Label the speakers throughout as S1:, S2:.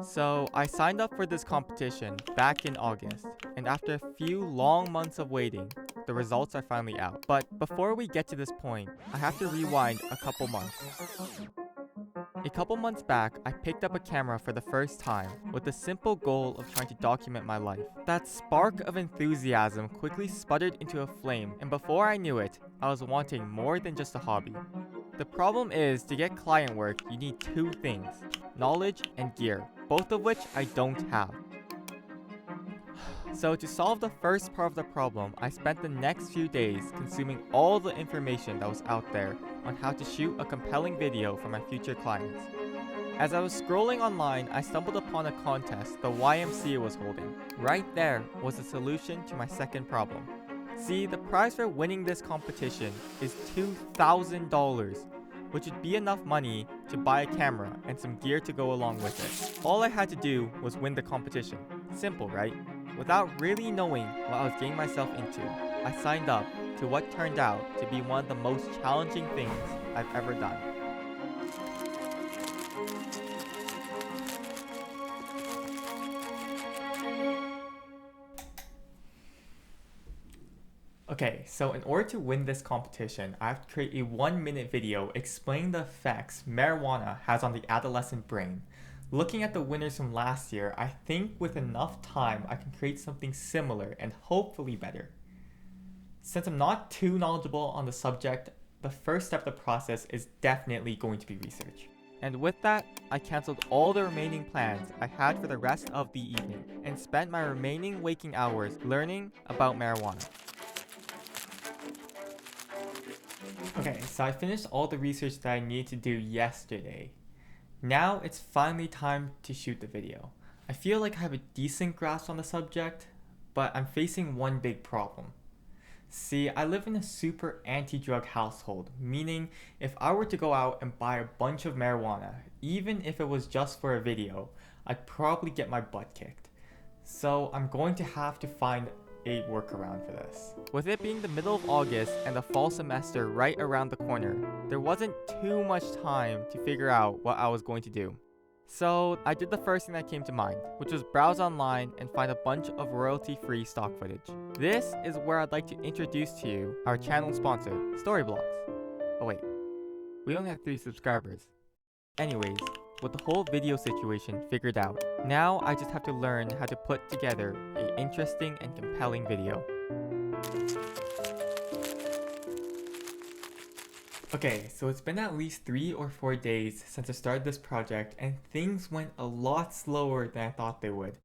S1: So I signed up for this competition back in August, and after a few long months of waiting, the results are finally out. But before we get to this point, I have to rewind a couple months. A couple months back, I picked up a camera for the first time with the simple goal of trying to document my life. That spark of enthusiasm quickly sputtered into a flame, and before I knew it, I was wanting more than just a hobby. The problem is, to get client work, you need two things: knowledge and gear, both of which I don't have. So to solve the first part of the problem, I spent the next few days consuming all the information that was out there on how to shoot a compelling video for my future clients. As I was scrolling online, I stumbled upon a contest the YMCA was holding. Right there was the solution to my second problem. See, the prize for winning this competition is $2,000, which would be enough money to buy a camera and some gear to go along with it. All I had to do was win the competition. Simple, right? Without really knowing what I was getting myself into, I signed up to what turned out to be one of the most challenging things I've ever done. Okay, so in order to win this competition, I have to create a 1-minute video explaining the effects marijuana has on the adolescent brain. Looking at the winners from last year, I think with enough time I can create something similar and hopefully better. Since I'm not too knowledgeable on the subject, the first step of the process is definitely going to be research. And with that, I cancelled all the remaining plans I had for the rest of the evening and spent my remaining waking hours learning about marijuana. Okay, so I finished all the research that I needed to do yesterday. Now it's finally time to shoot the video. I feel like I have a decent grasp on the subject, but I'm facing one big problem. See, I live in a super anti-drug household, meaning if I were to go out and buy a bunch of marijuana, even if it was just for a video, I'd probably get my butt kicked. So I'm going to have to find a workaround for this. With it being the middle of August and the fall semester right around the corner, there wasn't too much time to figure out what I was going to do. So I did the first thing that came to mind, which was browse online and find a bunch of royalty-free stock footage. This is where I'd like to introduce to you our channel sponsor, Storyblocks. Oh wait, we only have 3 subscribers. Anyways, with the whole video situation figured out, now I just have to learn how to put together an interesting and compelling video. Okay, so it's been at least 3 or 4 days since I started this project, and things went a lot slower than I thought they would.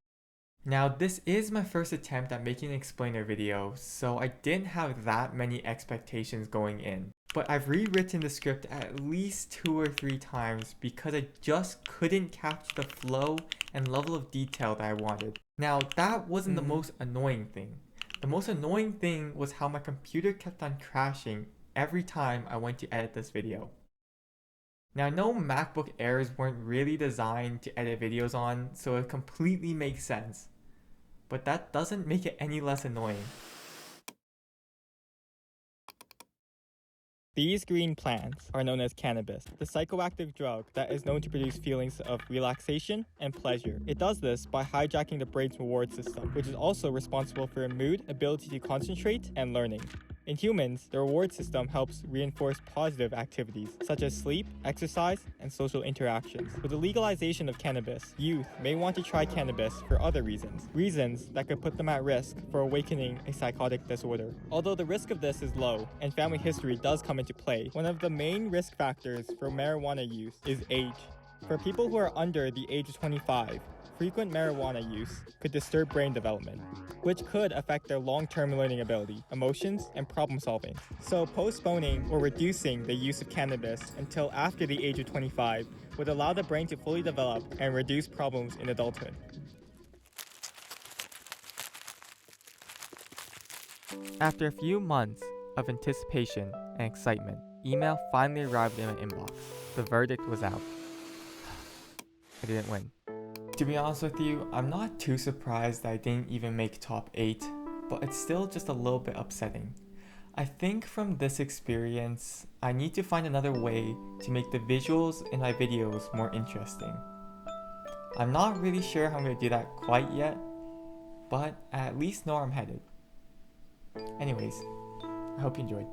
S1: Now, this is my first attempt at making an explainer video, so I didn't have that many expectations going in. But I've rewritten the script at least 2 or 3 times because I just couldn't capture the flow and level of detail that I wanted. Now, that wasn't the most annoying thing. The most annoying thing was how my computer kept on crashing every time I went to edit this video. Now, I know MacBook Airs weren't really designed to edit videos on, so it completely makes sense. But that doesn't make it any less annoying. These green plants are known as cannabis, the psychoactive drug that is known to produce feelings of relaxation and pleasure. It does this by hijacking the brain's reward system, which is also responsible for mood, ability to concentrate, and learning. In humans, the reward system helps reinforce positive activities such as sleep, exercise, and social interactions. With the legalization of cannabis, youth may want to try cannabis for other reasons that could put them at risk for awakening a psychotic disorder. Although the risk of this is low, and family history does come into play, one of the main risk factors for marijuana use is age. For people who are under the age of 25, frequent marijuana use could disturb brain development, which could affect their long-term learning ability, emotions, and problem solving. So postponing or reducing the use of cannabis until after the age of 25 would allow the brain to fully develop and reduce problems in adulthood. After a few months of anticipation and excitement, email finally arrived in my inbox. The verdict was out. I didn't win. To be honest with you, I'm not too surprised that I didn't even make top 8, but it's still just a little bit upsetting. I think from this experience, I need to find another way to make the visuals in my videos more interesting. I'm not really sure how I'm going to do that quite yet, but I at least know where I'm headed. Anyways, I hope you enjoyed.